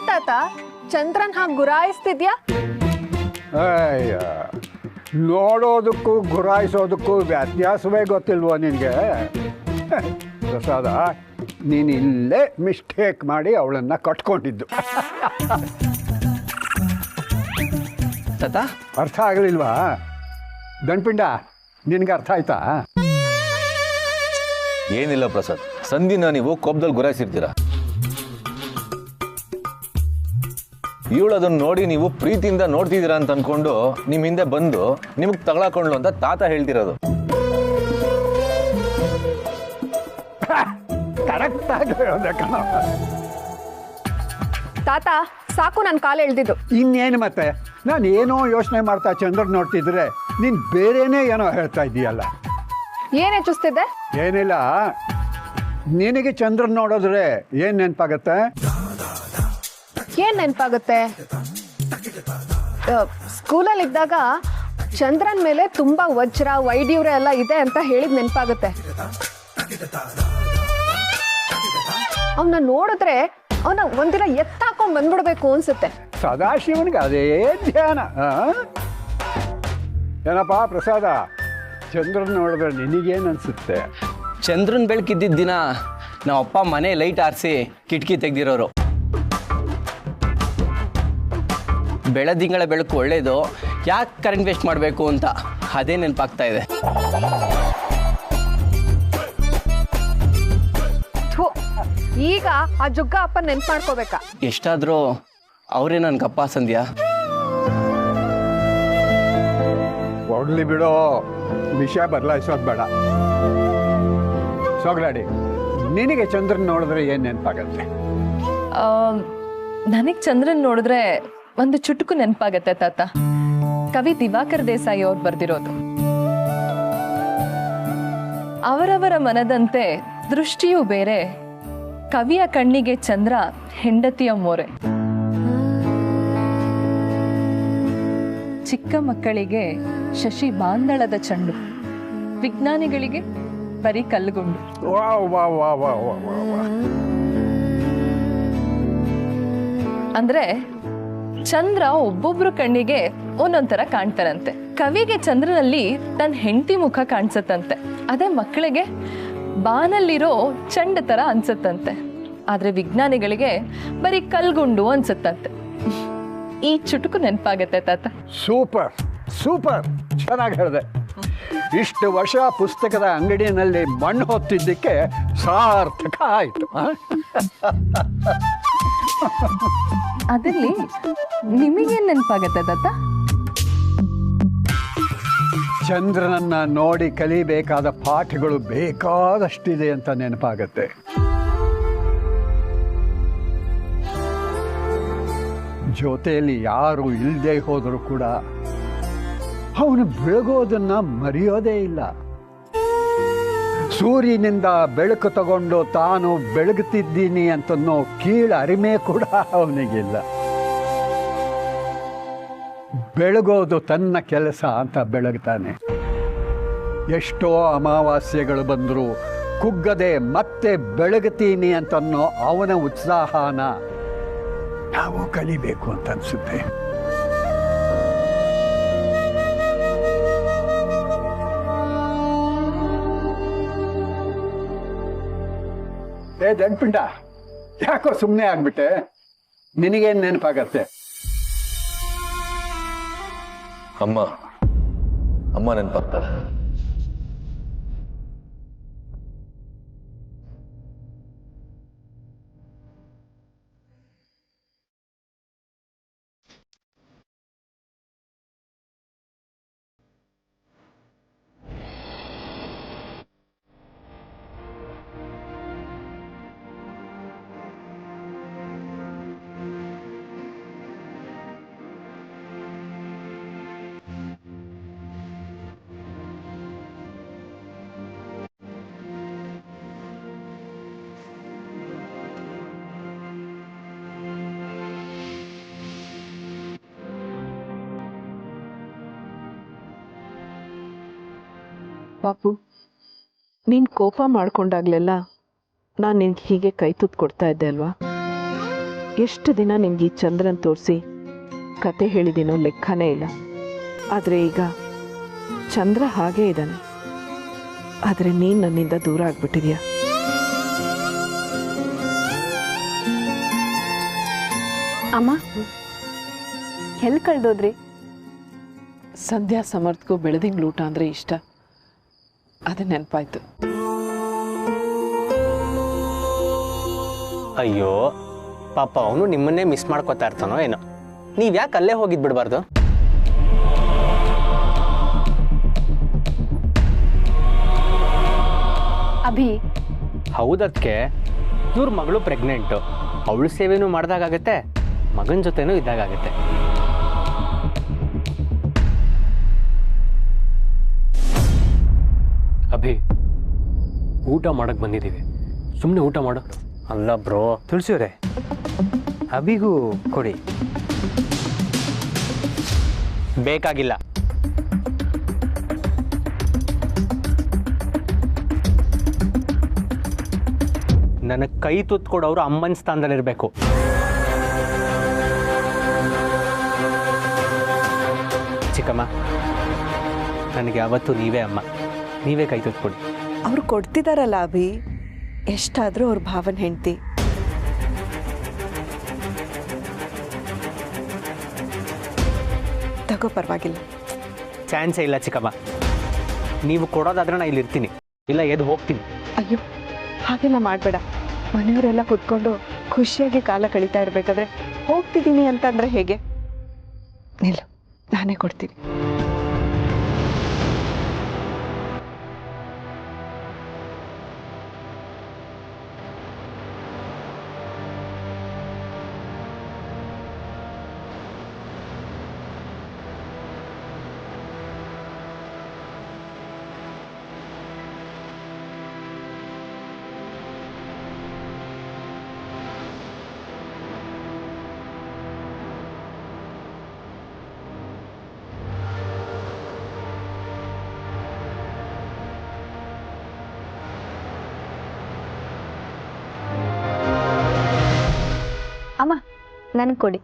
ಏನ್ ತಾತ ಚಂದ್ರನ್ ಹಾಗೆ ಗುರಾಯಿಸ್ತಿದ್ಯಾ? ಅಯ್ಯ, ನೋಡೋದಕ್ಕೂ ಗುರಾಯಿಸೋದಕ್ಕೂ ವ್ಯತ್ಯಾಸವೇ ಗೊತ್ತಿಲ್ವೋ ನಿನಗೆ? ಪ್ರಸಾದ, ನೀನು ಇಲ್ಲೇ ಮಿಸ್ಟೇಕ್ ಮಾಡಿ ಅವಳನ್ನು ಕಟ್ಕೊಂಡಿದ್ದು. ತಾತ ಅರ್ಥ ಆಗಲಿಲ್ವಾ? ದಣ್ಪಿಂಡ, ನಿನಗೆ ಅರ್ಥ ಆಯ್ತಾ? ಏನಿಲ್ಲ ಪ್ರಸಾದ್, ಸಂಧಿನ ನೀವು ಕೋಪದಲ್ಲಿ ಗುರಾಯಿಸಿರ್ತೀರ. ಇವಳು ಅದನ್ನು ನೋಡಿ ನೀವು ಪ್ರೀತಿಯಿಂದ ನೋಡ್ತಿದ್ದೀರಾ ಅಂತ ಅನ್ಕೊಂಡು ನಿಮ್ಮ ಹಿಂದೆ ಬಂದು ನಿಮಗೆ ತಗೊಳಕೊಂಡ್ಲು ಅಂತ ತಾತ ಹೇಳ್ತಿರೋದು. ಕರೆಕ್ಟಾಗಿ ಹೇಳೋದೆ ಕಣ. ತಾತ ಸಾಕು, ನನ್ನ ಕಾಲು ಎಳ್ದಿದ್ದು. ಇನ್ನೇನು ಮತ್ತೆ? ನಾನು ಏನೋ ಯೋಚನೆ ಮಾಡ್ತಾ ಚಂದ್ರನ್ ನೋಡ್ತಿದ್ರೆ ನೀನು ಬೇರೆನೇ ಏನೋ ಹೇಳ್ತಾ ಇದ್ದೀಯಲ್ಲ. ಏನೇ ಚುಸ್ತಿದ್ದೆ? ಏನಿಲ್ಲ, ನಿನಗೆ ಚಂದ್ರನ್ ನೋಡಿದ್ರೆ ಏನು ನೆನಪಾಗತ್ತೆ? ಏನ್ ನೆನಪಾಗುತ್ತೆ? ಸ್ಕೂಲಲ್ಲಿ ಇದ್ದಾಗ ಚಂದ್ರನ್ ಮೇಲೆ ತುಂಬಾ ವಜ್ರ ವೈಡ್ಯೂರ ಎಲ್ಲ ಇದೆ ಅಂತ ಹೇಳಿದ್ ನೆನಪಾಗುತ್ತೆ. ಅವನ್ನ ನೋಡಿದ್ರೆ ಅವನ ಒಂದಿನ ಎತ್ತಾಕೊಂಡ್ ಬಂದ್ಬಿಡ್ಬೇಕು ಅನ್ಸುತ್ತೆ. ಸದಾಶಿವನಿಗೆ ಅದೇ ಧ್ಯಾನ. ಏನಪ್ಪ ಪ್ರಸಾದ, ಚಂದ್ರನ್ ನೋಡಿದ್ರೆ ನಿನಗೇನು ಅನ್ಸುತ್ತೆ? ಚಂದ್ರನ್ ಬೆಳಕಿದ್ದಿದ್ದ ದಿನ ನಮ್ಮ ಅಪ್ಪ ಮನೆ ಲೈಟ್ ಆರಿಸಿ ಕಿಟಕಿ ತೆಗ್ದಿರೋರು. ಬೆಳದಿಂಗಳ ಬೆಳಕು ಒಳ್ಳೇದು, ಯಾಕೆ ಕರೆಂಟ್ ವೇಸ್ಟ್ ಮಾಡಬೇಕು ಅಂತ ಅದೇ ನೆನಪಾಗ್ತಾ ಇದೆ. ಈಗ ಆ ಜುಗ್ಗ ಅಪ್ಪ ನೆನ್ಪು ಮಾಡ್ಕೋಬೇಕಾ? ಎಷ್ಟಾದರೂ ಅವರೇ ನನ್ಗಪ್ಪ ಸಂಧ್ಯಾ. ಹೊಡ್ಲಿ ಬಿಡೋ, ವಿಷಯ ಬದಲಾಯಿಸೋದು ಬೇಡ. ಸೋಗ್ಲಾಡಿ, ನಿನಗೆ ಚಂದ್ರನ್ ನೋಡಿದ್ರೆ ಏನು ನೆನಪಾಗತ್ತೆ? ನನಗೆ ಚಂದ್ರನ್ ನೋಡಿದ್ರೆ ಒಂದು ಚುಟುಕು ನೆನಪಾಗತ್ತೆ ತಾತ. ಕವಿ ದಿವಾಕರ್ ದೇಸಾಯಿ ಅವ್ರು ಬರ್ದಿರೋದು, ಅವರವರ ಮನದಂತೆ ದೃಷ್ಟಿಯೂ ಬೇರೆ, ಕವಿಯ ಕಣ್ಣಿಗೆ ಚಂದ್ರ ಹೆಂಡತಿಯ ಮೋರೆ. ಚಿಕ್ಕ ಮಕ್ಕಳಿಗೆ ಶಶಿ ಬಾಂದಳದ ಚೆಂಡು, ವಿಜ್ಞಾನಿಗಳಿಗೆ ಬರೀ ಕಲ್ಲುಗುಂಡು. Wow wow wow wow wow wow. ಅಂದ್ರೆ ಚಂದ್ರ ಒಬ್ಬೊಬ್ರು ಕಣ್ಣಿಗೆ ಒಂದೊಂಥರ ಕಾಣ್ತಾರಂತೆ. ಕವಿಗೆ ಚಂದ್ರನಲ್ಲಿ ತನ್ನ ಹೆಂಡತಿ ಮುಖ ಕಾಣಿಸತ್ತಂತೆ, ಅದೇ ಮಕ್ಕಳಿಗೆ ಬಾನಲ್ಲಿರೋ ಚಂಡ ತರ ಅನ್ಸತ್ತಂತೆ. ಆದ್ರೆ ವಿಜ್ಞಾನಿಗಳಿಗೆ ಬರೀ ಕಲ್ಗುಂಡು ಅನ್ಸತ್ತಂತೆ. ಈ ಚುಟುಕು ನೆನಪಾಗತ್ತೆ ತಾತ. ಸೂಪರ್ ಸೂಪರ್, ಚೆನ್ನಾಗಿ ಹೇಳಿದೆ. ಇಷ್ಟು ವರ್ಷ ಪುಸ್ತಕದ ಅಂಗಡಿಯಲ್ಲಿ ಮಣ್ಣು ಹೊತ್ತಿದ್ದಕ್ಕೆ ಸಾರ್ಥಕ ಆಯಿತು. ಅದಿರ್ಲಿ, ನಿಮಗೇನ್ ನೆನಪಾಗತ್ತೆ ತಾತ? ಚಂದ್ರನನ್ನ ನೋಡಿ ಕಲಿಬೇಕಾದ ಪಾಠಗಳು ಬೇಕಾದಷ್ಟಿದೆ ಅಂತ ನೆನಪಾಗತ್ತೆ. ಜೊತೆಯಲ್ಲಿ ಯಾರು ಇಲ್ಲದೆ ಹೋದರೂ ಕೂಡ ಅವನು ಬೆಳಗೋದನ್ನ ಮರೆಯೋದೇ ಇಲ್ಲ. ಸೂರ್ಯನಿಂದ ಬೆಳಕು ತಗೊಂಡು ತಾನು ಬೆಳಗುತ್ತಿದ್ದೀನಿ ಅಂತನ್ನೋ ಕೀಳ ಅರಿಮೆ ಕೂಡ ಅವನಿಗಿಲ್ಲ. ಬೆಳಗೋದು ತನ್ನ ಕೆಲಸ ಅಂತ ಬೆಳಗ್ತಾನೆ. ಎಷ್ಟೋ ಅಮಾವಾಸ್ಯೆಗಳು ಬಂದರೂ ಕುಗ್ಗದೆ ಮತ್ತೆ ಬೆಳಗುತ್ತೀನಿ ಅಂತನ್ನೋ ಅವನ ಉತ್ಸಾಹನ ನಾವು ಕಲಿಬೇಕು ಅಂತ ಅನ್ಸುತ್ತೆ. ದಣ್ಪಿಂಡ, ಯಾಕೋ ಸುಮ್ಮನೆ ಆಗ್ಬಿಟ್ಟೆ? ನಿನಗೇನು ನೆನಪಾಗತ್ತೆ? ಅಮ್ಮ ಅಮ್ಮ ನೆನಪಾಗ್ತಾರೆ. ಪಾಪು, ನೀನು ಕೋಪ ಮಾಡ್ಕೊಂಡಾಗ್ಲೆಲ್ಲ ನಾನು ನಿನ್ಗೆ ಹೀಗೆ ಕೈ ತುತ್ತು ಕೊಡ್ತಾ ಇದ್ದೆ ಅಲ್ವಾ? ಎಷ್ಟು ದಿನ ನಿಮ್ಗೆ ಈ ಚಂದ್ರನ್ ತೋರಿಸಿ ಕತೆ ಹೇಳಿದ್ದೀನೋ ಲೆಕ್ಕನೇ ಇಲ್ಲ. ಆದರೆ ಈಗ ಚಂದ್ರ ಹಾಗೇ ಇದ್ದಾನೆ, ಆದರೆ ನೀನು ನನ್ನಿಂದ ದೂರ ಆಗ್ಬಿಟ್ಟಿದ್ಯಾ. ಅಮ್ಮ ಎಲ್ಲಿ ಕಳ್ದೋದ್ರಿ? ಸಂಧ್ಯಾ ಸಮರ್ಥಗೂ ಬೆಳೆದಿಂಗ್ಳ ಊಟ ಅಂದರೆ ಇಷ್ಟ, ಅದು ನೆನಪಾಯ್ತು. ಅಯ್ಯೋ ಪಾಪ ಅವನು ನಿಮ್ಮನ್ನೇ ಮಿಸ್ ಮಾಡ್ಕೋತಾ ಇರ್ತಾನೋ ಏನೋ. ನೀವು ಯಾಕೆ ಅಲ್ಲೇ ಹೋಗಿದ್ ಬಿಡಬಾರ್ದು? ಅಭಿ, ಹೌದಕ್ಕೆ ಇವ್ರ ಮಗಳು ಪ್ರೆಗ್ನೆಂಟು, ಅವಳು ಸೇವೆನೂ ಮಾಡ್ದಾಗತ್ತೆ, ಮಗನ ಜೊತೆನೂ ಇದ್ದಾಗತ್ತೆ. ಅಭಿ, ಊಟ ಮಾಡಕ್ಕೆ ಬಂದಿದ್ದೀವಿ, ಸುಮ್ಮನೆ ಊಟ ಮಾಡು. ಅಲ್ಲ ಬ್ರೋ, ತುಳಸಿಯವರೇ, ಅಭಿಗೂ ಕೊಡಿ. ಬೇಕಾಗಿಲ್ಲ. ನನಗೆ ಕೈ ತುತ್ಕೊಡೋರು ಅಮ್ಮನ ಸ್ಥಾನದಲ್ಲಿರಬೇಕು. ಚಿಕ್ಕಮ್ಮ, ನನಗೆ ಯಾವತ್ತೂ ನೀವೇ ಅಮ್ಮ, ನೀವೇ ಕೈ ತುತ್ಕೊಡಿ. ಅವ್ರು ಕೊಡ್ತಿದಾರಲ್ಲ ಅಭಿ, ಎಷ್ಟಾದರೂ ಅವ್ರ ಭಾವನ ಹೆಂಡ್ತಿ. ತಗೋ, ಪರವಾಗಿಲ್ಲ. ಚಾನ್ಸೇ ಇಲ್ಲ ಚಿಕ್ಕಮ್ಮ. ನೀವು ಕೊಡೋದಾದ್ರೆ ನಾನು ಇಲ್ಲಿ ಇರ್ತೀನಿ, ಇಲ್ಲ ಎದ್ದು ಹೋಗ್ತೀನಿ. ಅಯ್ಯೋ, ಹಾಗೆಲ್ಲ ಮಾಡಬೇಡ. ಮನೆಯವರೆಲ್ಲ ಕುತ್ಕೊಂಡು ಖುಷಿಯಾಗಿ ಕಾಲ ಕಳೀತಾ ಇರಬೇಕಾದ್ರೆ ಹೋಗ್ತಿದ್ದೀನಿ ಅಂತಂದ್ರೆ ಹೇಗೆ? ನಿಲ್ಲು, ನಾನೇ ಕೊಡ್ತೀನಿ. ಅಮ್ಮ ನನಗೆ ಕೊಡಿ.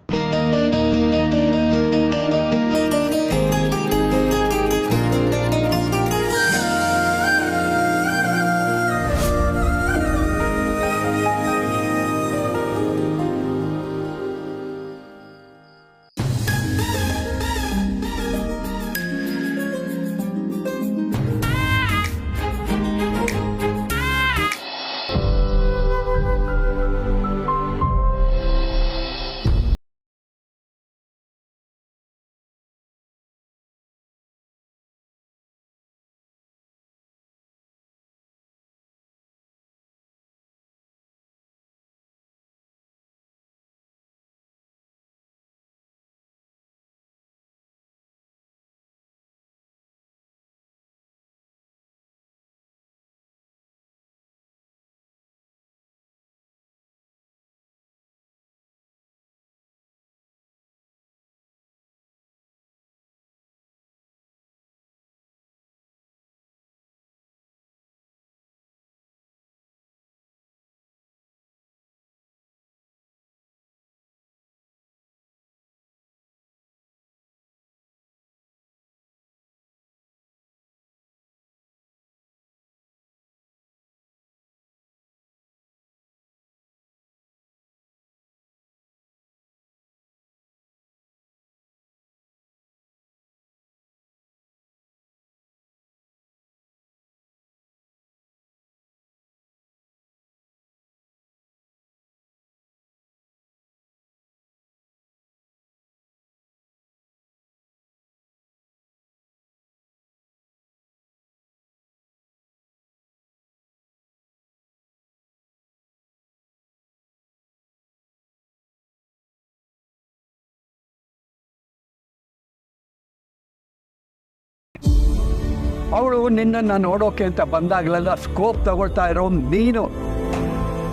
ಅವಳು ನಿನ್ನನ್ನು ನೋಡೋಕೆ ಅಂತ ಬಂದಾಗಲೆಲ್ಲ ಸ್ಕೋಪ್ ತಗೊಳ್ತಾ ಇರೋ ನೀನು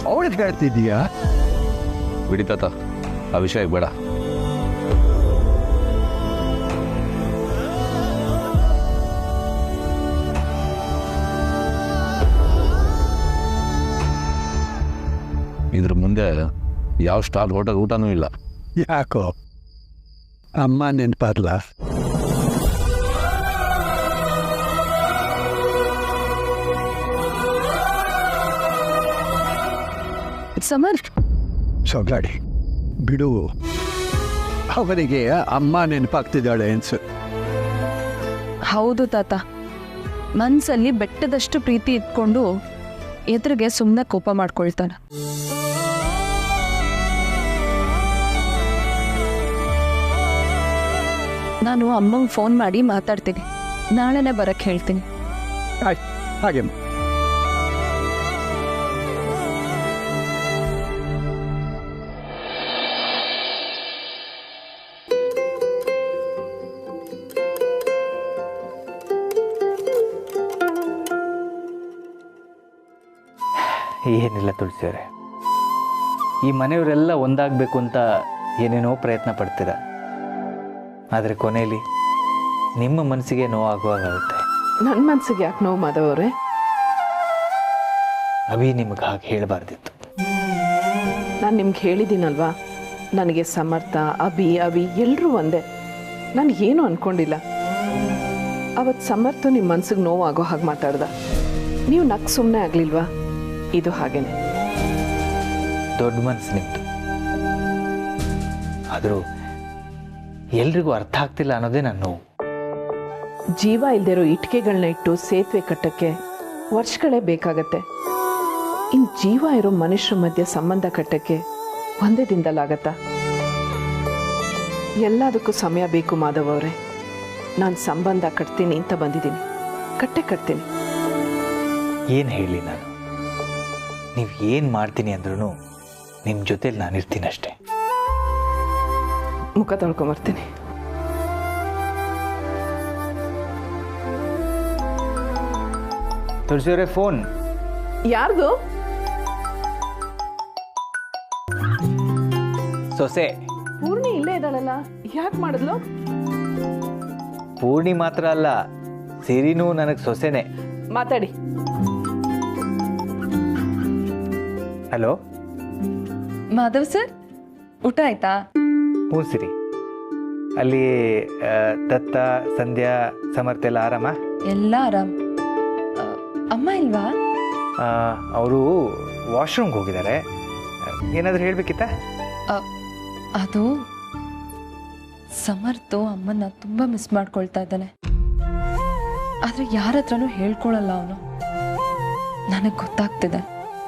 ಅವಳಿಗೆ ಹೇಳ್ತಿದ್ದೀಯಾ? ಬಿಡಿ ತಾತ, ಆ ವಿಷಯ ಬೇಡ. ಇದ್ರ ಮುಂದೆ ಯಾವ ಸ್ಟಾರ್ ಹೋಟೆಲ್ ಊಟನೂ ಇಲ್ಲ. ಯಾಕೋ ಅಮ್ಮ ನೆನಪಾದ್ಲ? ಸಮರ್, ಸೊಗಾಡಿ ಬಿಡು, ಅವನಿಗೆ ಅಮ್ಮ ನೆನಪಾಗ್ತಿದ್ದಾಳೆ ಅನ್ಸು. ಹೌದು ತಾತ, ಮನ್ಸಲ್ಲಿ ಬೆಟ್ಟದಷ್ಟು ಪ್ರೀತಿ ಇಟ್ಕೊಂಡು ಎದುರಿಗೆ ಸುಮ್ಮನೆ ಕೋಪ ಮಾಡ್ಕೊಳ್ತಾನೆ. ನಾನು ಅಮ್ಮಂಗೆ ಫೋನ್ ಮಾಡಿ ಮಾತಾಡ್ತೀನಿ, ನಾಳೆನೇ ಬರಕ್ಕೆ ಹೇಳ್ತೀನಿ. ಆಯ್ತು, ಹಾಗೆ ಏನಿಲ್ಲ ತುಳಸಿಯವರೇ, ಈ ಮನೆಯವರೆಲ್ಲ ಒಂದಾಗಬೇಕು ಅಂತ ಏನೇನೋ ಪ್ರಯತ್ನ ಪಡ್ತೀರ. ಆದರೆ ಕೊನೆಯಲ್ಲಿ ನಿಮ್ಮ ಮನಸ್ಸಿಗೆ ನೋವಾಗುವಾಗುತ್ತೆ. ನನ್ನ ಮನಸ್ಸಿಗೆ ಯಾಕೆ ನೋವು ಮಾಧವ್ ಅವರೇ? ಅಭಿ ನಿಮಗೆ ಹಾಗೆ ಹೇಳಬಾರ್ದಿತ್ತು. ನಾನು ನಿಮ್ಗೆ ಹೇಳಿದ್ದೀನಲ್ವಾ, ನನಗೆ ಸಮರ್ಥ, ಅಭಿ ಎಲ್ಲರೂ ಒಂದೇ. ನನಗೇನು ಅಂದ್ಕೊಂಡಿಲ್ಲ. ಅವತ್ತು ಸಮರ್ಥ ನಿಮ್ಮ ಮನ್ಸಿಗೆ ನೋವಾಗೋ ಹಾಗೆ ಮಾತಾಡ್ದ, ನೀವು ನಕ್ ಸುಮ್ಮನೆ ಆಗಲಿಲ್ವಾ? ಇದು ಹಾಗೇನೆ. ದೊಡ್ಡ ಮನಸ್ಸು ನಿಮ್ಮದು. ಆದರೂ ಎಲ್ರಿಗೂ ಅರ್ಥ ಆಗ್ತಿಲ್ಲ ಅನ್ನೋದೇ ನನ್ನ ನೋವು. ಜೀವ ಇಲ್ದಿರೋ ಇಟ್ಟಿಗೆಗಳನ್ನ ಇಟ್ಟು ಸೇತುವೆ ಕಟ್ಟಕ್ಕೆ ವರ್ಷಗಳೇ ಬೇಕಾಗತ್ತೆ. ಇನ್ನು ಜೀವ ಇರೋ ಮನುಷ್ಯರ ಮಧ್ಯೆ ಸಂಬಂಧ ಕಟ್ಟಕ್ಕೆ ಒಂದೇ ದಿನದಲ್ಲಾಗತ್ತಾ? ಎಲ್ಲದಕ್ಕೂ ಸಮಯ ಬೇಕು ಮಾಧವ್ ಅವರೇ. ನಾನು ಸಂಬಂಧ ಕಟ್ತೀನಿ ಅಂತ ಬಂದಿದ್ದೀನಿ, ಕಟ್ತೀನಿ. ಏನು ಹೇಳಿ ನಾನು? ನೀವು ಏನು ಮಾಡ್ತೀನಿ ಅಂದ್ರೂ ನಿಮ್ಮ ಜೊತೆಲಿ ನಾನಿರ್ತೀನಿ ಅಷ್ಟೇ. ಮುಖ ತೊಳ್ಕೊಂಬರ್ತೀನಿ. ತುಳಸಿಯವರೇ, ಫೋನ್ ಯಾರ್ದು? ಸೊಸೆ ಪೂರ್ಣಿ ಇಲ್ಲೇ ಇದ್ದಾಳಲ್ಲ, ಯಾಕೆ ಮಾಡಿದ್ಲು? ಪೂರ್ಣಿ ಮಾತ್ರ ಅಲ್ಲ, ಸಿರಿನೂ ನನಗೆ ಸೊಸೆನೆ. ಮಾತಾಡಿ. ಹಲೋ ಮಾಧವ್ ಸರ್, ಊಟ ಆಯ್ತಾ? ಹ್ಞೂ ಸಿರಿ. ಅಲ್ಲಿ ದತ್ತ, ಸಂಧ್ಯಾ, ಸಮರ್ಥ ಎಲ್ಲ ಆರಾಮ? ಎಲ್ಲ ಆರಾಮ್. ಅಮ್ಮ ಇಲ್ವಾ? ಅವರು ವಾಶ್ರೂಮ್ಗೆ ಹೋಗಿದ್ದಾರೆ. ಏನಾದರೂ ಹೇಳಬೇಕಿತ್ತಾ? ಅದು ಸಮರ್ಥು ಅಮ್ಮನ್ನ ತುಂಬ ಮಿಸ್ ಮಾಡ್ಕೊಳ್ತಾ ಇದ್ದಾನೆ. ಆದರೆ ಯಾರ ಹತ್ರನೂ ಹೇಳ್ಕೊಳಲ್ಲ ಅವನು. ನನಗೆ ಗೊತ್ತಾಗ್ತಿದೆ.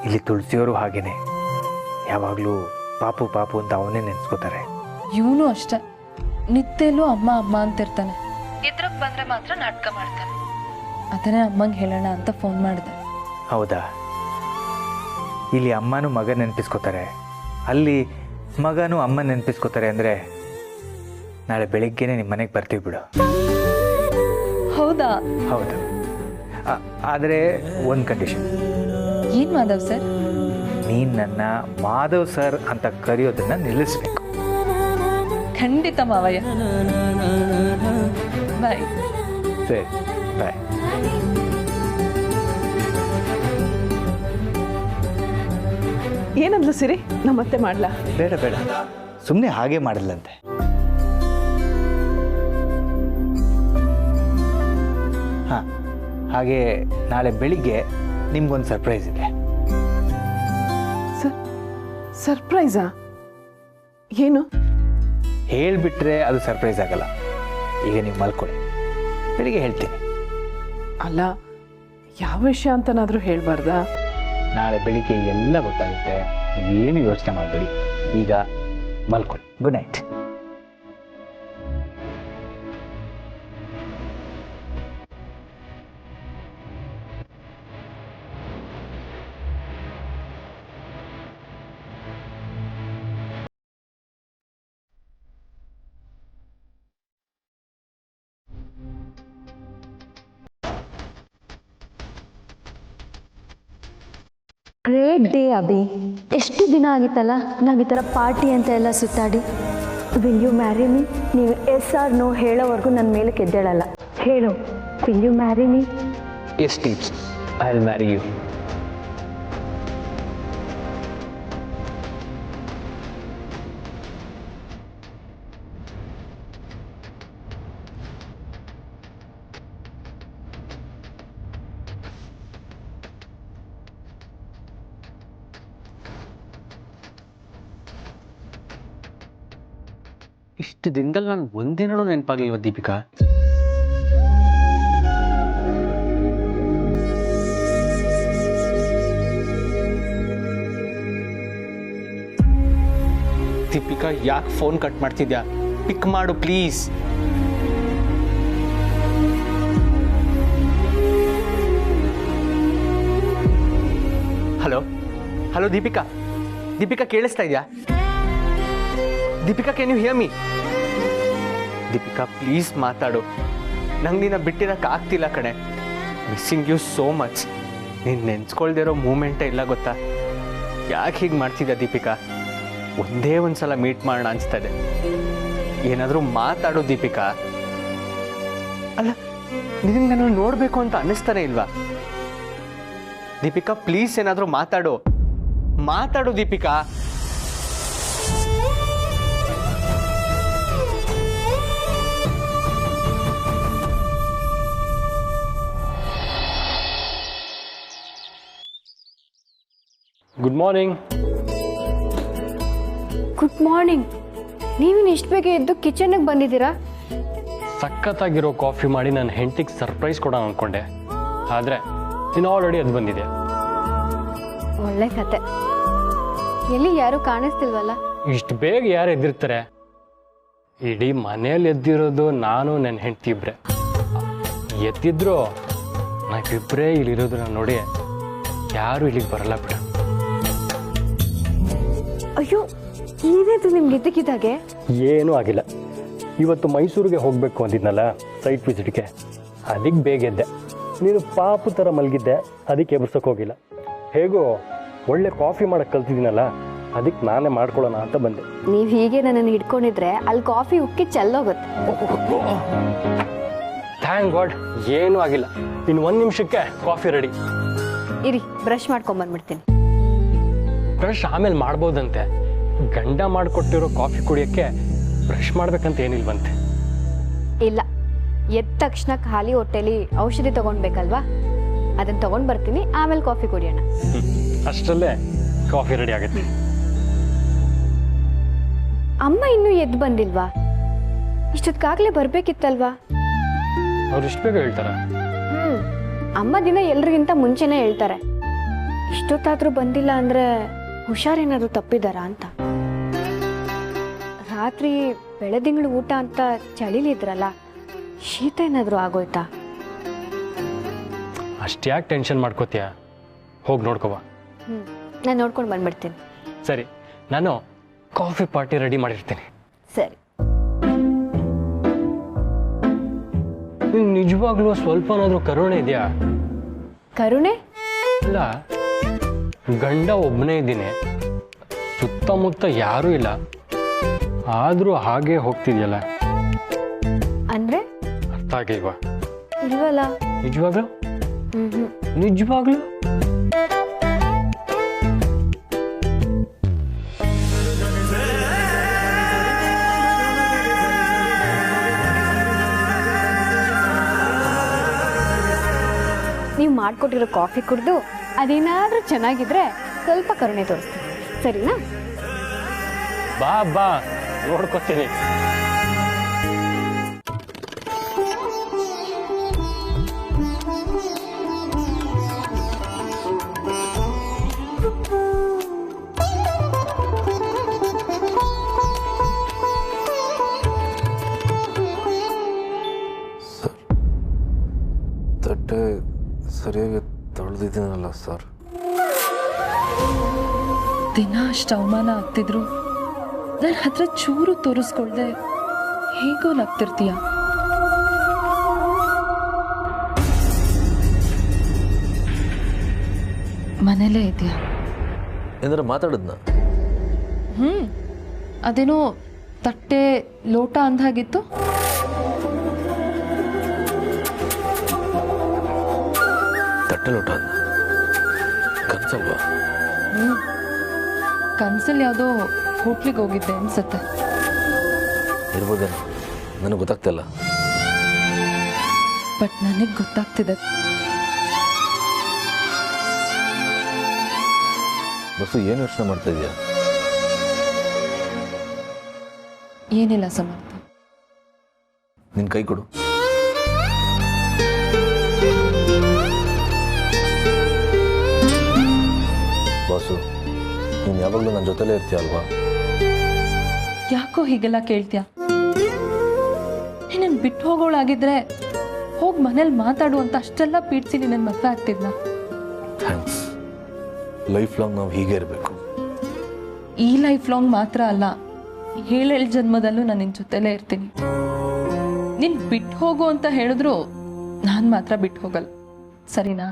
ಇಲ್ಲಿ ತುಳಸಿಯವರು ಹಾಗೇನೆ, ಯಾವಾಗಲೂ ಪಾಪು ಅಂತ ಅವನೇ ನೆನೆಸ್ಕೋತಾರೆ. ಇವನು ಅಷ್ಟೆ, ನಿತ್ಯಲ್ಲೂ ಅಮ್ಮ ಅಂತಿರ್ತಾನೆ. ಎದುರಿಗೆ ಬಂದರೆ ಮಾತ್ರ ನಾಟಕ ಮಾಡ್ತಾನೆ. ಅದನ್ನೇ ಅಮ್ಮಂಗೆ ಹೇಳೋಣ ಅಂತ ಫೋನ್ ಮಾಡಿದೆ. ಹೌದಾ? ಇಲ್ಲಿ ಅಮ್ಮನೂ ಮಗ ನೆನಪಿಸ್ಕೋತಾರೆ, ಅಲ್ಲಿ ಮಗನೂ ಅಮ್ಮ ನೆನಪಿಸ್ಕೋತಾರೆ ಅಂದರೆ ನಾಳೆ ಬೆಳಿಗ್ಗೆನೆ ನಿಮ್ಮ ಮನೆಗೆ ಬರ್ತೀವಿ ಬಿಡು. ಹೌದಾ? ಹೌದು. ಆದರೆ ಒಂದು ಕಂಡೀಷನ್. ಏನು ಮಾಧವ್ ಸರ್? ನೀನು ನನ್ನ ಮಾಧವ್ ಸರ್ ಅಂತ ಕರೆಯೋದನ್ನು ನಿಲ್ಲಿಸ್ಬೇಕು. ಖಂಡಿತ ಮಾವಯ್ಯ. ಬಾಯ್. ಸರಿ, ಬಾಯ್. ಏನಂದ್ಲು ಸಿರಿ? ನಮ್ಮ ಮತ್ತೆ ಮಾಡ್ಲಾ? ಬೇಡ, ಸುಮ್ಮನೆ ಹಾಗೆ ಮಾಡಿದ್ಲಂತೆ. ಹಾಂ, ಹಾಗೆ ನಾಳೆ ಬೆಳಿಗ್ಗೆ ನಿಮ್ಗೊಂದು ಸರ್ಪ್ರೈಸ್ ಇದೆ. ಸರ್ಪ್ರೈಸಾ? ಏನು? ಹೇಳಿಬಿಟ್ರೆ ಅದು ಸರ್ಪ್ರೈಸ್ ಆಗಲ್ಲ. ಈಗ ನೀವು ಮಲ್ಕೊಳ್ಳಿ, ಬೆಳಿಗ್ಗೆ ಹೇಳ್ತೀನಿ. ಅಲ್ಲ, ಯಾವ ವಿಷಯ ಅಂತನಾದರೂ ಹೇಳ್ಬಾರ್ದಾ? ನಾಳೆ ಬೆಳಿಗ್ಗೆ ಎಲ್ಲ ಗೊತ್ತಾಗುತ್ತೆ, ಏನು ಯೋಚನೆ ಮಾಡಬೇಡಿ. ಈಗ ಮಲ್ಕೊಳ್ಳಿ. Good night. Great day Abhi. ಎಷ್ಟು ದಿನ ಆಗಿತ್ತಲ್ಲ ನಾವು ಈ ಥರ ಪಾರ್ಟಿ ಅಂತ ಎಲ್ಲ ಸುತ್ತಾಡಿ. Will you marry me? ನೀವು ಎಸ್ ಆರ್ ನೋ ಹೇಳೋವರೆಗೂ ನನ್ನ ಮೇಲೆ ಕೆದ್ದೇಳಲ್ಲ. ಹೇಳು, will you marry me? Yes ಟೀಪ್ಸ್, ಐ ವಿಲ್ ಮ್ಯಾರಿ ಯು. ಇಷ್ಟು ದಿನದಲ್ಲಿ ನಾನು ಒಂದಿನೂ ನೆನಪಾಗಲಿಲ್ವ ದೀಪಿಕಾ? ದೀಪಿಕಾ ಯಾಕೆ ಫೋನ್ ಕಟ್ ಮಾಡ್ತಿದ್ಯಾ? ಪಿಕ್ ಮಾಡು please. Hello hello Deepika, Deepika ಕೇಳಿಸ್ತಾ ಇದೆಯಾ? Deepika can you hear me? Deepika please ಮಾತಾಡು, ನಂಗೆ ನಿನ್ನ ಬಿಟ್ಟಿರಕ್ಕೆ ಆಗ್ತಿಲ್ಲ ಕಣೆ. Missing you so much. ನೀನು ನೆನ್ಸ್ಕೊಳ್ದೇ ಇರೋ ಮೂಮೆಂಟೇ ಇಲ್ಲ ಗೊತ್ತಾ? ಯಾಕೆ ಹೀಗೆ ಮಾಡ್ತಿದ್ಯಾ ದೀಪಿಕಾ? ಒಂದೇ ಒಂದು ಸಲ ಮೀಟ್ ಮಾಡೋಣ ಅನಿಸ್ತದೆ. ಏನಾದರೂ ಮಾತಾಡೋ ದೀಪಿಕಾ. ಅಲ್ಲ, ನಿನಗೆ ನಾನು ನೋಡಬೇಕು ಅಂತ ಅನ್ನಿಸ್ತಾನೆ ಇಲ್ವಾ? ದೀಪಿಕಾ ಪ್ಲೀಸ್ ಏನಾದರೂ ಮಾತಾಡು, ಮಾತಾಡು Deepika. Good morning. Good morning. ನೀವಿನ್ನು ಇಷ್ಟು ಬೇಗ ಎದ್ದು ಕಿಚನ್ಗೆ ಬಂದಿದ್ದೀರಾ? ಸಖತ್ತಾಗಿರೋ ಕಾಫಿ ಮಾಡಿ ನನ್ನ ಹೆಂಡತಿಗೆ ಸರ್ಪ್ರೈಸ್ ಕೊಡೋಣ ಅಂದ್ಕೊಂಡೆ, ಆದರೆ ನೀನು ಆಲ್ರೆಡಿ ಅದು ಬಂದಿದೆ. ಒಳ್ಳೆ ಕತೆ. ಎಲ್ಲಿ ಯಾರೂ ಕಾಣಿಸ್ತಿಲ್ವಲ್ಲ? ಇಷ್ಟು ಬೇಗ ಯಾರು ಎದ್ದಿರ್ತಾರೆ? ಇಡೀ ಮನೇಲಿ ಎದ್ದಿರೋದು ನಾನು ನನ್ನ ಹೆಂಡತಿ ಇಬ್ಬರೇ. ಎದ್ದಿದ್ರು ನಾವಿಬ್ಬರೇ ಇಲ್ಲಿರೋದನ್ನ ನೋಡಿ ಯಾರು ಇಲ್ಲಿಗೆ ಬರಲ್ಲ ಬಿಡ. ಅಯ್ಯೋ, ಏನಾಯ್ತು ನಿಮ್ಗೆ ಇದ್ದಕ್ಕಿದ್ದಾಗೆ? ಏನೂ ಆಗಿಲ್ಲ. ಇವತ್ತು ಮೈಸೂರಿಗೆ ಹೋಗಬೇಕು ಅಂದಿದ್ನಲ್ಲ ಸೈಟ್ ವಿಸಿಟ್ಗೆ, ಅದಕ್ಕೆ ಬೇಗ ಎದ್ದೆ. ನೀನು ಪಾಪು ಥರ ಮಲಗಿದ್ದೆ, ಅದಕ್ಕೆ ಎಬ್ಸಕ್ಕೆ ಹೋಗಿಲ್ಲ. ಹೇಗೋ ಒಳ್ಳೆ ಕಾಫಿ ಮಾಡೋಕ್ಕೆ ಕಲ್ತಿದ್ದೀನಲ್ಲ, ಅದಕ್ಕೆ ನಾನೇ ಮಾಡ್ಕೊಳ್ಳೋಣ ಅಂತ ಬಂದೆ. ನೀವು ಹೀಗೆ ನನ್ನನ್ನು ಹಿಡ್ಕೊಂಡಿದ್ರೆ ಅಲ್ಲಿ ಕಾಫಿ ಉಕ್ಕಿ ಚೆಲ್ಲೋಗುತ್ತೆ. ಥ್ಯಾಂಕ್ ಗಾಡ್, ಏನೂ ಆಗಿಲ್ಲ. ಇನ್ನು 1 ನಿಮಿಷಕ್ಕೆ ಕಾಫಿ ರೆಡಿ. ಇರಿ, ಬ್ರಷ್ ಮಾಡ್ಕೊಂಬಂದ್ಬಿಡ್ತೀನಿ. ಬ್ರಷ್ ಆಮೇಲೆ ಮಾಡ್ಬೋದಂತೆ. ಗಂಡ ಮಾಡಿಕೊಟ್ಟಿರೋ ಕಾಫಿ ಕುಡಿಯೋಕ್ಕೆ ಬ್ರಷ್ ಮಾಡ್ಬೇಕಂತ ಏನಿಲ್ವಂತೆ. ಇಲ್ಲ, ಎದ್ದ ತಕ್ಷಣ ಖಾಲಿ ಹೊಟ್ಟೆಲಿ ಔಷಧಿ ತಗೊಳ್ಬೇಕಲ್ವಾ, ಅದನ್ನ ತಗೊಂಡ್ ಬರ್ತೀನಿ, ಆಮೇಲೆ ಕಾಫಿ ಕುಡಿಯೋಣ. ಅಷ್ಟರಲ್ಲೇ ಕಾಫಿ ರೆಡಿ ಆಗುತ್ತೆ. ಅಮ್ಮ ಇನ್ನೂ ಎದ್ದು ಬಂದಿಲ್ವಾ? ಇಷ್ಟೊತ್ತಿಗಾಗಲೇ ಬರ್ಬೇಕಿತ್ತಲ್ವಾ? ಅವ್ರು ಇಷ್ಟು ಬೇಗ ಹೇಳ್ತಾರ? ಅಮ್ಮ ದಿನ ಎಲ್ರಿಗಿಂತ ಮುಂಚೆನೇ ಹೇಳ್ತಾರೆ. ಇಷ್ಟೊತ್ತಾದ್ರೂ ಬಂದಿಲ್ಲ ಅಂದ್ರೆ ಹುಷಾರೇನಾದ್ರು ತಪ್ಪಿದಾರ ಅಂತ. ರಾತ್ರಿ ಬೆಳೆದಿಂಗಳು ಊಟ ಅಂತ ಚಳಿಲಿದ್ರಲ್ಲ, ಶೀತ ಏನಾದರೂ ಆಗೋಯ್ತಾ? ಅಷ್ಟ್ಯಾಕೆ ಟೆನ್ಷನ್ ಮಾಡ್ಕೋತೀಯ? ಹೋಗಿ ನೋಡ್ಕೋಬಾ. ನಾನು ನೋಡ್ಕೊಂಡು ಬಂದ್ಬಿಡ್ತೀನಿ. ಸರಿ, ನಾನು ಕಾಫಿ ಪಾರ್ಟಿ ರೆಡಿ ಮಾಡಿರ್ತೀನಿ. ಸರಿ. ನಿಜವಾಗ್ಲೂ ಸ್ವಲ್ಪನಾದ್ರೂ ಕರುಣೆ ಇದೆಯಾ? ಕರುಣೆ? ಇಲ್ಲ, ಗಂಡ ಒಬ್ಬನೇ ಇದ್ದೀನಿ, ಸುತ್ತಮುತ್ತ ಯಾರೂ ಇಲ್ಲ, ಆದರೂ ಹಾಗೆ ಹೋಗ್ತಿದ್ಯಲ್ಲ. ಅಂದ್ರೆ ಅರ್ಥ ಆಗಿಲ್ವಾ? ಇಲ್ವಲ್ಲ. ನಿಜವಾಗ್ಲೂ? ನಿಜವಾಗ್ಲೂ? ನೀವು ಮಾಡ್ಕೊಟ್ಟಿರೋ ಕಾಫಿ ಕುಡಿದು ಅದೇನಾದ್ರೂ ಚೆನ್ನಾಗಿದ್ರೆ ಸ್ವಲ್ಪ ಕರುಣೆ ತೋರಿಸ್ತೀನಿ, ಸರಿನಾ? ಬಾ ಬಾ, ನೋಡ್ಕೊತೀನಿ. ತಟ್ಟೆ ಸರಿಯಾಗಿ ತೊಳೆದಿದ್ದೀನಲ್ಲ ಸರ್. ದಿನ ಅಷ್ಟು ಅವಮಾನ ಆಗ್ತಿದ್ರು ನನ್ನ ಹತ್ರ ಚೂರು ತೋರಿಸ್ಕೊಳ್ದೆ ಹೇಗೋ ನಗ್ತಿರ್ತೀಯ. ಮನೇಲೇ ಇದೆಯಾ? ಏನಾರ ಮಾತಾಡಿದ್ನ? ಅದೇನೋ ತಟ್ಟೆ ಲೋಟ ಅಂದಾಗಿತ್ತು. ತಟ್ಟೆ ಲೋಟ ಅದ್ನ? ಕನ್ಸಲ್ವಾ? ಕನ್ಸಲ್ಲಿ ಯಾವುದೋ ಹೋಟ್ಲಿಗೆ ಹೋಗಿದ್ದೆ ಅನ್ಸತ್ತೆ. ಇರ್ಬೋದೇನೋ, ನನಗೆ ಗೊತ್ತಾಗ್ತಿಲ್ಲ. ಬಟ್ ನನಗೆ ಗೊತ್ತಾಗ್ತಿದೆ. ಬಸ್ಸು ಏನು ಯೋಚನೆ ಮಾಡ್ತಾ ಇದೆಯಾ? ಏನಿಲ್ಲ ಸಮರ್ಥ. ನಿನ್ನ ಕೈ ಕೊಡು. ಬಾಸು, ನೀನು ಯಾವಾಗಲೂ ನನ್ನ ಜೊತೆಲೇ ಇರ್ತೀಯ ಅಲ್ವಾ? ಯಾಕೋ ಹೀಗೆಲ್ಲ ಕೇಳ್ತೀಯ? ನೀನು ಬಿಟ್ಟು ಹೋಗೋಳಾಗಿದ್ರೆ ಹೋಗಿ ಮನೇಲಿ ಮಾತಾಡು ಅಂತ ಅಷ್ಟೆಲ್ಲ ಪೀಡ್ಸಿ ನಿನ್ನ ಮದುವೆ ಆಗ್ತಿದ್ನ. ಥ್ಯಾಂಕ್ಸ್. ಲೈಫ್ ಲಾಂಗ್ ನಾವು ಹೀಗೆ ಇರಬೇಕು. ಈ ಲೈಫ್ ಲಾಂಗ್ ಮಾತ್ರ ಅಲ್ಲ, 7 ಜನ್ಮದಲ್ಲೂ ನಾನು ನಿನ್ನ ಜೊತೆಲೇ ಇರ್ತೀನಿ. ನೀನು ಬಿಟ್ಟು ಹೋಗು ಅಂತ ಹೇಳಿದ್ರು ನಾನು ಮಾತ್ರ ಬಿಟ್ಟು ಹೋಗಲ್ಲ, ಸರಿನಾ?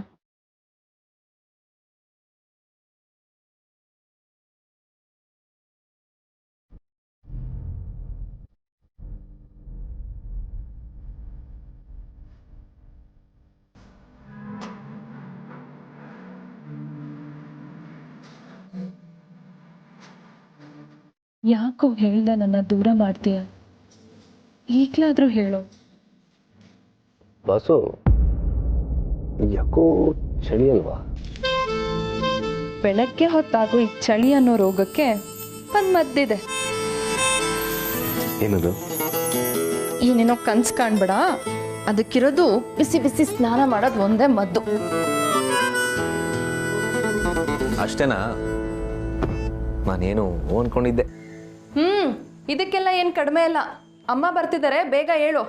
ಯಾಕೋ ಹೇಳ್ದ ನನ್ನ ದೂರ ಮಾಡ್ತೀಯ? ಈಗಲಾದ್ರೂ ಹೇಳು. ಬಾಸು, ಯಾಕೋ ಚಳಿ ಅಲ್ವಾ? ಬೆಳಗ್ಗೆ ಹೊತ್ತಾಗೂ ಈ ಚಳಿ ಅನ್ನೋ ರೋಗಕ್ಕೆ ಒಂದು ಮದ್ದಿದೆ. ಏನದು? ಏನೇನೋ ಕನ್ಸು ಕಾಣ್ಬೇಡ, ಅದಕ್ಕಿರೋದು ಬಿಸಿ ಬಿಸಿ ಸ್ನಾನ ಮಾಡೋದು ಒಂದೇ ಮದ್ದು. ಅಷ್ಟೇನಾ? ನಾನೇನು ಅನ್ಕೊಂಡಿದ್ದೆ. ಇದಕ್ಕೆಲ್ಲ ಏನು ಕಡಿಮೆ ಇಲ್ಲ. ಅಮ್ಮ ಬರ್ತಿದ್ದಾರೆ, ಬೇಗ ಹೇಳು.